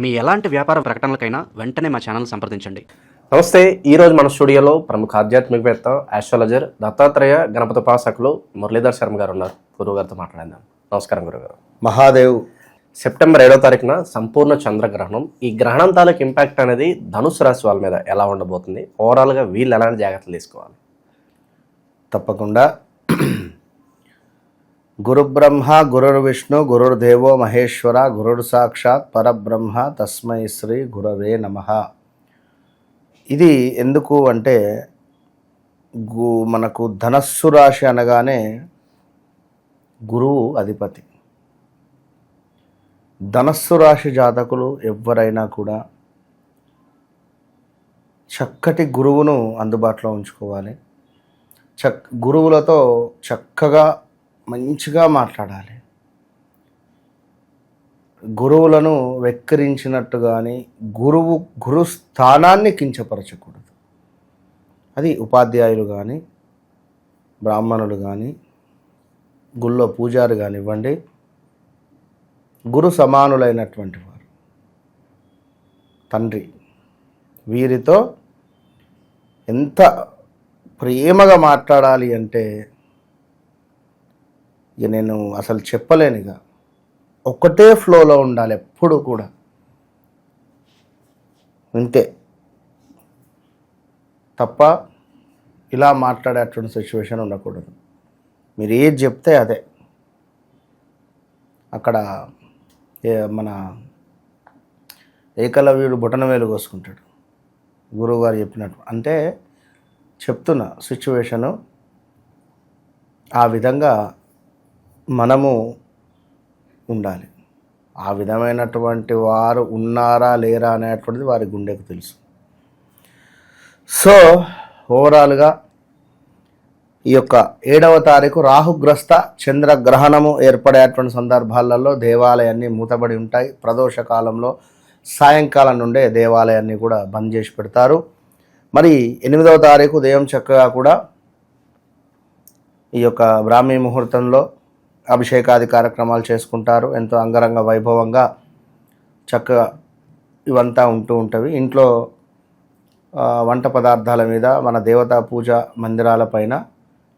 మీ ఎలాంటి వ్యాపార ప్రకటనలకైనా వెంటనే మా ఛానల్ సంప్రదించండి. నమస్తే. ఈరోజు మన స్టూడియోలో ప్రముఖ ఆధ్యాత్మికవేత్త, ఆస్ట్రాలజర్, దత్తాత్రేయ గణపతి ఉపాసకులు మురళీధర్ శర్మ గారు ఉన్నారు. గురువు గారితో మాట్లాడదాం. నమస్కారం గురుగారు. మహాదేవ్. సెప్టెంబర్ 7వ తారీఖున సంపూర్ణ చంద్రగ్రహణం. ఈ గ్రహణం తాలూకు ఇంపాక్ట్ అనేది ధనుసు రాశి వాళ్ళ మీద ఎలా ఉండబోతుంది? ఓవరాల్గా వీళ్ళు ఎలాంటి జాగ్రత్తలు తీసుకోవాలి? తప్పకుండా. గురుబ్రహ్మ గురుర్విష్ణు గురుర్దేవో మహేశ్వర గురుర్ సాక్షాత్ పరబ్రహ్మ తస్మై శ్రీ గురవే నమః. ఇది ఎందుకు అంటే మనకు ధనస్సు రాశి అనగానే గురువు అధిపతి. ధనస్సు రాశి జాతకులు ఎవరైనా కూడా చక్కటి గురువును అందుబాటులో ఉంచుకోవాలి. గురువులతో చక్కగా మంచిగా మాట్లాడాలి. గురువులను వెక్కిరించినట్టు కానీ గురు స్థానాన్ని కించపరచకూడదు. అది ఉపాధ్యాయులు కానీ, బ్రాహ్మణులు కానీ, గుళ్ళో పూజారి కానివ్వండి, గురు సమానులైనటువంటి వారు, తండ్రి, వీరితో ఎంత ప్రేమగా మాట్లాడాలి అంటే ఇక నేను అసలు చెప్పలేనుగా. ఒకటే ఫ్లోలో ఉండాలి ఎప్పుడు కూడా. ఇంతే తప్ప ఇలా మాట్లాడేటువంటి సిచ్యువేషన్ ఉండకూడదు. మీరు ఏది చెప్తే అదే. అక్కడ మన ఏకలవ్యుడు బొటనవేలు కోసుకుంటాడు గురువుగారు చెప్పినట్టు. అంటే చెప్తున్న సిచ్యువేషను ఆ విధంగా మనము ఉండాలి. ఆ విధమైనటువంటి వారు ఉన్నారా లేరా అనేటువంటిది వారి గుండెకు తెలుసు. సో ఓవరాల్గా ఈ యొక్క 7వ తారీఖు రాహుగ్రస్త చంద్రగ్రహణము ఏర్పడేటువంటి సందర్భాలలో దేవాలయాన్ని మూతబడి ఉంటాయి. ప్రదోష కాలంలో సాయంకాలం నుండే దేవాలయాన్ని కూడా బంద్ చేసి పెడతారు. మరి 8వ తారీఖు ఉదయం చక్కగా కూడా ఈ యొక్క బ్రాహ్మీ ముహూర్తంలో అభిషేకాది కార్యక్రమాలు చేసుకుంటారు. ఎంతో అంగరంగ వైభవంగా చక్కగా ఇవంతా ఉంటవి. ఇంట్లో వంట పదార్థాల మీద మన దేవతా పూజ మందిరాల పైన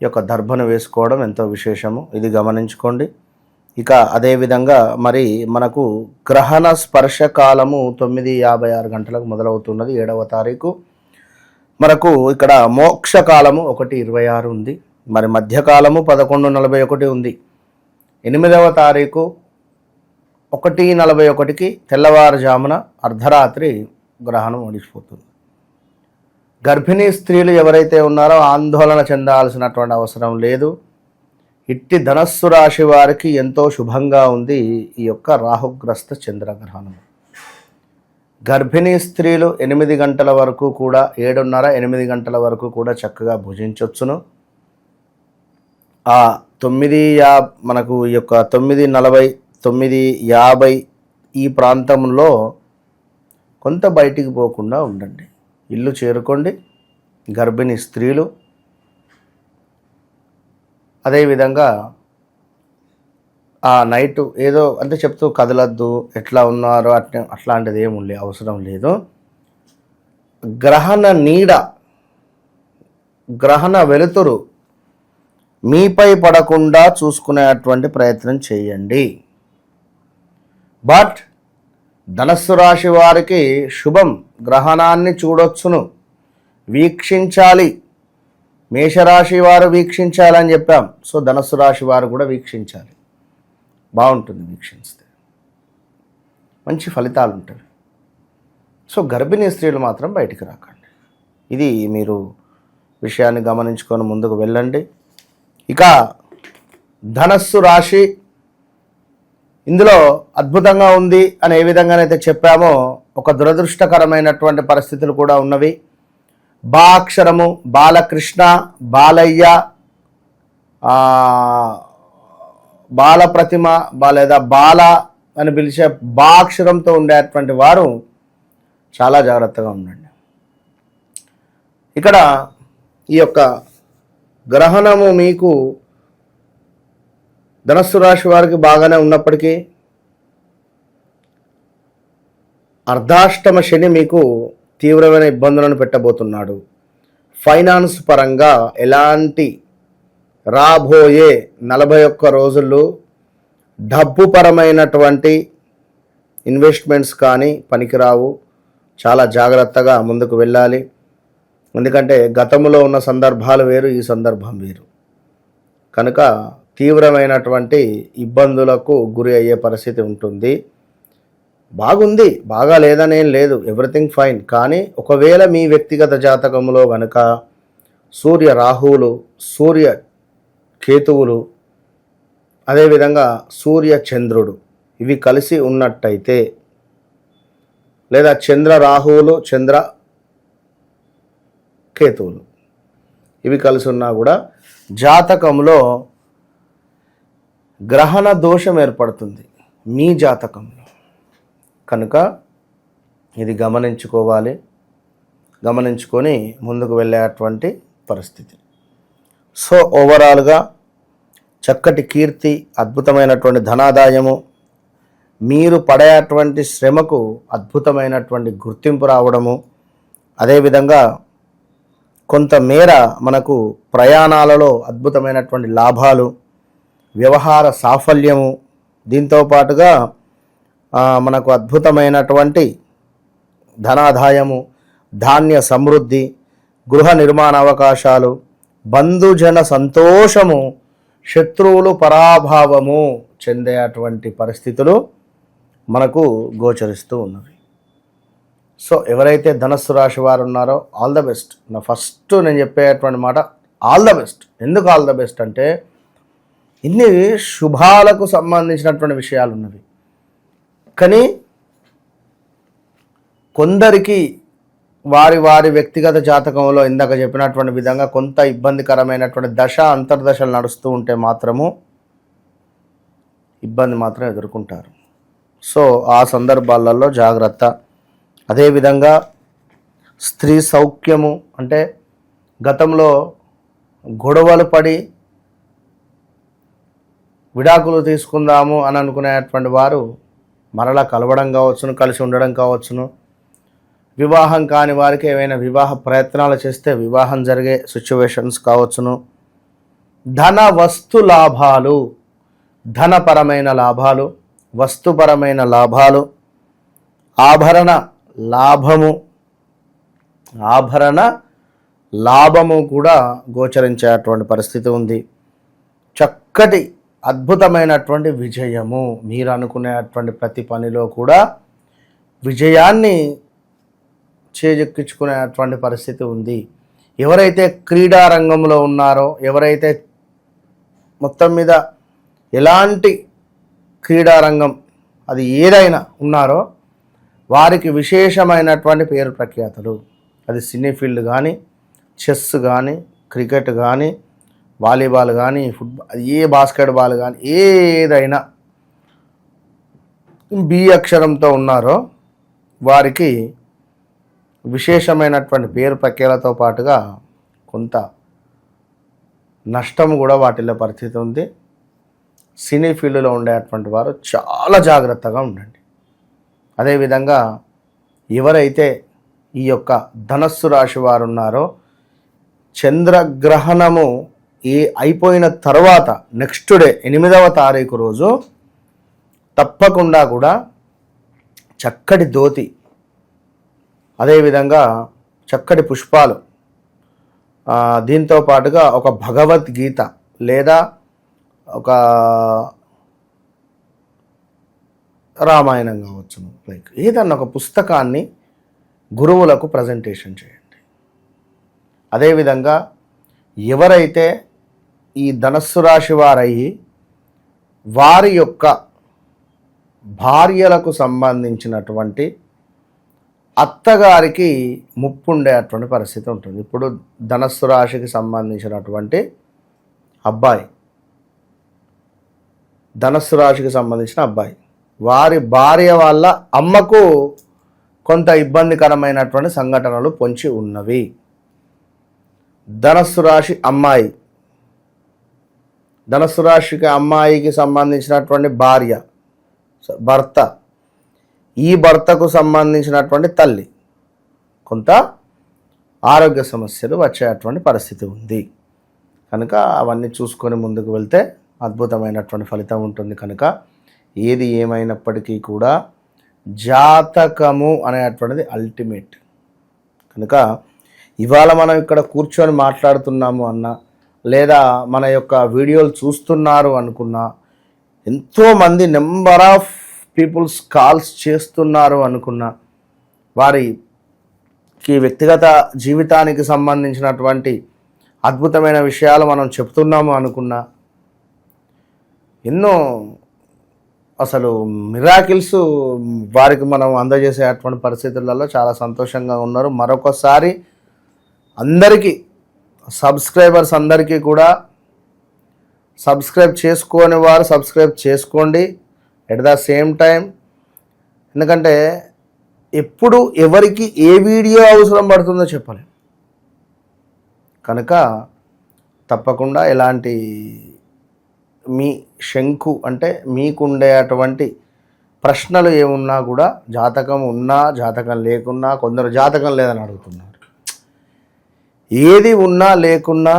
ఈ యొక్క దర్భను వేసుకోవడం ఎంతో విశేషము. ఇది గమనించుకోండి. ఇక అదేవిధంగా మరి మనకు గ్రహణ స్పర్శ కాలము 9:56 గంటలకు మొదలవుతున్నది 7వ తారీఖు. మనకు ఇక్కడ మోక్ష కాలము 1:26 ఉంది. మరి మధ్యకాలము 11:41 ఉంది. 8వ తారీఖు 1:41కి తెల్లవారుజామున అర్ధరాత్రి గ్రహణం ఒడిచిపోతుంది. గర్భిణీ స్త్రీలు ఎవరైతే ఉన్నారో ఆందోళన చెందాల్సినటువంటి అవసరం లేదు. ఇట్టి ధనస్సు రాశి వారికి ఎంతో శుభంగా ఉంది ఈ యొక్క రాహుగ్రస్త చంద్రగ్రహణం. గర్భిణీ స్త్రీలు 8 గంటల వరకు కూడా 7:30-8 గంటల వరకు కూడా చక్కగా భుజించవచ్చును. ఆ 9:50 మనకు ఈ యొక్క 9:40 9:50 ఈ ప్రాంతంలో కొంత బయటికి పోకుండా ఉండండి. ఇల్లు చేరుకోండి గర్భిణీ స్త్రీలు. అదేవిధంగా ఆ నైటు ఏదో అంటే చెప్తూ కదలద్దు, ఎట్లా ఉన్నారో అట్లాంటిది ఏమి అవసరం లేదు. గ్రహణ నీడ, గ్రహణ వెలుతురు మీపై పడకుండా చూసుకునేటువంటి ప్రయత్నం చేయండి. బట్ ధనస్సు రాశి వారికి శుభం. గ్రహణాన్ని చూడొచ్చును, వీక్షించాలి. మేషరాశి వారు వీక్షించాలని చెప్పాం. సో ధనస్సు రాశి వారు కూడా వీక్షించాలి. బాగుంటుంది వీక్షిస్తే, మంచి ఫలితాలు ఉంటాయి. సో గర్భిణీ స్త్రీలు మాత్రం బయటికి రాకండి. ఇది మీరు విషయాన్ని గమనించుకొని ముందుకు వెళ్ళండి. ఇక ధనస్సు రాశి ఇందులో అద్భుతంగా ఉంది అని ఏ విధంగానైతే చెప్పామో ఒక దురదృష్టకరమైనటువంటి పరిస్థితులు కూడా ఉన్నవి. బా అక్షరము బాలకృష్ణ, బాలయ్య, బాలప్రతిమ లేదా బాల అని పిలిచే బా అక్షరంతో ఉండేటువంటి వారు చాలా జాగ్రత్తగా ఉండండి. ఇక్కడ ఈ యొక్క గ్రహణము మీకు ధనస్సు రాశి వారికి బాగానే ఉన్నప్పటికీ అర్ధాష్టమ శని మీకు తీవ్రమైన ఇబ్బందులను పెట్టబోతున్నాడు. ఫైనాన్స్ పరంగా ఎలాంటి రాబోయే 41 రోజుల్లో డబ్బు పరమైనటువంటి ఇన్వెస్ట్మెంట్స్ కానీ పనికిరావు. చాలా జాగ్రత్తగా ముందుకు వెళ్ళాలి. ఎందుకంటే గతంలో ఉన్న సందర్భాలు వేరు, ఈ సందర్భం వేరు. కనుక తీవ్రమైనటువంటి ఇబ్బందులకు గురి అయ్యే పరిస్థితి ఉంటుంది. బాగుంది, బాగా లేదనేం లేదు, ఎవ్రీథింగ్ ఫైన్. కానీ ఒకవేళ మీ వ్యక్తిగత జాతకంలో కనుక సూర్య రాహువులు, సూర్య కేతువులు, అదేవిధంగా సూర్య చంద్రుడు ఇవి కలిసి ఉన్నట్టయితే, లేదా చంద్ర రాహువులు, చంద్ర కేతువులు ఇవి కలిసి ఉన్నా కూడా జాతకంలో గ్రహణ దోషం ఏర్పడుతుంది మీ జాతకంలో. కనుక ఇది గమనించుకోవాలి, గమనించుకొని ముందుకు వెళ్ళేటువంటి పరిస్థితి. సో ఓవరాల్గా చక్కటి కీర్తి, అద్భుతమైనటువంటి ధనాదాయము, మీరు పడేటువంటి శ్రమకు అద్భుతమైనటువంటి గుర్తింపు రావడము, అదేవిధంగా కొంతమేర మనకు ప్రయాణాలలో అద్భుతమైనటువంటి లాభాలు, వ్యవహార సాఫల్యము, దీంతో పాటుగా మనకు అద్భుతమైనటువంటి ధనాదాయము, ధాన్య సమృద్ధి, గృహ నిర్మాణ అవకాశాలు, బంధుజన సంతోషము, శత్రువులు పరాభావము చెందేటువంటి పరిస్థితులు మనకు గోచరిస్తూ ఉన్నవి. సో ఎవరైతే ధనస్సు రాశి వారు ఉన్నారో ఆల్ ద బెస్ట్. నా ఫస్ట్ నేను చెప్పేటువంటి మాట ఆల్ ద బెస్ట్. ఎందుకు ఆల్ ద బెస్ట్ అంటే ఇన్ని శుభాలకు సంబంధించినటువంటి విషయాలు ఉన్నవి. కానీ కొందరికి వారి వారి వ్యక్తిగత జాతకంలో ఇందాక చెప్పినటువంటి విధంగా కొంత ఇబ్బందికరమైనటువంటి దశ అంతర్దశలు నడుస్తూ ఉంటే మాత్రము ఇబ్బంది మాత్రం ఎదుర్కొంటారు. సో ఆ సందర్భాలలో జాగ్రత్త. అదేవిధంగా స్త్రీ సౌఖ్యము, అంటే గతంలో గొడవలు పడి విడాకులు తీసుకుందాము అని అనుకునేటువంటి వారు మరలా కలవడం కావచ్చును, కలిసి ఉండడం కావచ్చును. వివాహం కాని వారికి ఏవైనా వివాహ ప్రయత్నాలు చేస్తే వివాహం జరిగే సిచ్యువేషన్స్ కావచ్చును. ధన వస్తు లాభాలు, ధనపరమైన లాభాలు, వస్తుపరమైన లాభాలు, ఆభరణ లాభము కూడా గోచరించేటువంటి పరిస్థితి ఉంది. చక్కటి అద్భుతమైనటువంటి విజయము, మీరు అనుకునేటువంటి ప్రతి పనిలో కూడా విజయాన్ని చేజెక్కించుకునేటువంటి పరిస్థితి ఉంది. ఎవరైతే క్రీడా రంగంలో ఉన్నారో, ఎవరైతే మొత్తం మీద ఎలాంటి క్రీడారంగం అది ఏదైనా ఉన్నారో వారికి విశేషమైనటువంటి పేరు ప్రఖ్యాతులు. అది సినీ ఫీల్డ్ కానీ, చెస్ కానీ, క్రికెట్ కానీ, వాలీబాల్ కానీ, ఫుట్బాల్, ఏ బాస్కెట్బాల్ కానీ, ఏదైనా బి అక్షరంతో ఉన్నారో వారికి విశేషమైనటువంటి పేరు ప్రఖ్యాలతో పాటుగా కొంత నష్టం కూడా వాటిల్లో పరిస్థితి ఉంది. సినీ ఫీల్డ్లో ఉండేటువంటి వారు చాలా జాగ్రత్తగా ఉండండి. అదేవిధంగా ఎవరైతే ఈ యొక్క ధనస్సు రాశి వారు ఉన్నారో చంద్రగ్రహణము అయిపోయిన తర్వాత నెక్స్ట్ డే 8వ తారీఖు రోజు తప్పకుండా కూడా చక్కటి ధోతి, అదేవిధంగా చక్కటి పుష్పాలు, దీంతో పాటుగా ఒక భగవద్గీత లేదా ఒక రామాయణం కావచ్చును, లైక్ ఏదన్నా ఒక పుస్తకాన్ని గురువులకు ప్రజెంటేషన్ చేయండి. అదేవిధంగా ఎవరైతే ఈ ధనస్సు రాశి వారయ్యి వారి యొక్క భార్యలకు సంబంధించినటువంటి అత్తగారికి ముప్పు ఉండేటువంటి పరిస్థితి ఉంటుంది. ఇప్పుడు ధనస్సు రాశికి సంబంధించినటువంటి అబ్బాయి, ధనస్సు రాశికి సంబంధించిన అబ్బాయి, వారి భార్య వాళ్ళ అమ్మకు కొంత ఇబ్బందికరమైనటువంటి సంఘటనలు పొంచి ఉన్నవి. ధనస్సు రాశి అమ్మాయి, ధనస్సు రాశికి అమ్మాయికి సంబంధించినటువంటి భార్య, భర్త, ఈ భర్తకు సంబంధించినటువంటి తల్లి కొంత ఆరోగ్య సమస్యలు వచ్చేటువంటి పరిస్థితి ఉంది కనుక అవన్నీ చూసుకొని ముందుకు వెళ్తే అద్భుతమైనటువంటి ఫలితం ఉంటుంది. కనుక ఏది ఏమైనప్పటికీ కూడా జాతకము అనేటువంటిది అల్టిమేట్. కనుక ఇవాళ మనం ఇక్కడ కూర్చొని మాట్లాడుతున్నాము అన్నా లేదా మన యొక్క వీడియోలు చూస్తున్నారు అనుకున్నా, ఎంతోమంది నెంబర్ ఆఫ్ పీపుల్స్ కాల్స్ చేస్తున్నారు అనుకున్నా, వారికి వ్యక్తిగత జీవితానికి సంబంధించినటువంటి అద్భుతమైన విషయాలు మనం చెప్తున్నాము అనుకున్నా, ఎన్నో అసలు మిరాకిల్స్ వారికి మనం అందజేసేటువంటి పరిస్థితులలో చాలా సంతోషంగా ఉన్నారు. మరొకసారి అందరికీ సబ్స్క్రైబర్స్ అందరికీ కూడా సబ్స్క్రైబ్ చేసుకోని వారు సబ్స్క్రైబ్ చేసుకోండి. ఎట్ ద సేమ్ టైం, ఎందుకంటే ఎప్పుడు ఎవరికి ఏ వీడియో అవసరం పడుతుందో చెప్పలేం కనుక తప్పకుండా ఎలాంటి మీ శంకు అంటే మీకుండేటువంటి ప్రశ్నలు ఏమున్నా కూడా, జాతకం ఉన్నా జాతకం లేకున్నా, కొందరు జాతకం లేదని అడుగుతున్నారు. ఏది ఉన్నా లేకున్నా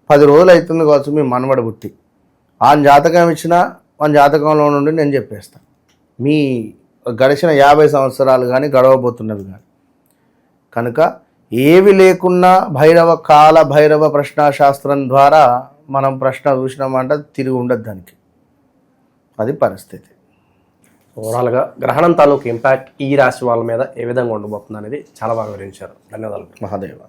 10 రోజులు అవుతుంది కావచ్చు మీ మనవడు పుట్టి, ఆ జాతకం ఇచ్చినా మన జాతకంలో నుండి నేను చెప్పేస్తాను. మీ గడిచిన 50 సంవత్సరాలు కానీ గడవబోతున్నవి కానీ. కనుక ఏవి లేకున్నా భైరవ ప్రశ్నాశాస్త్రం ద్వారా మనం ప్రశ్న చూసినామంటే తిరిగి ఉండదు దానికి. అది పరిస్థితి. ఓవరాల్గా గ్రహణం తాలూకు ఇంపాక్ట్ ఈ రాశి వాళ్ళ మీద ఏ విధంగా ఉండబోతుంది అనేది చాలా బాగా వివరించారు. ధన్యవాదాలు. మహాదేవ.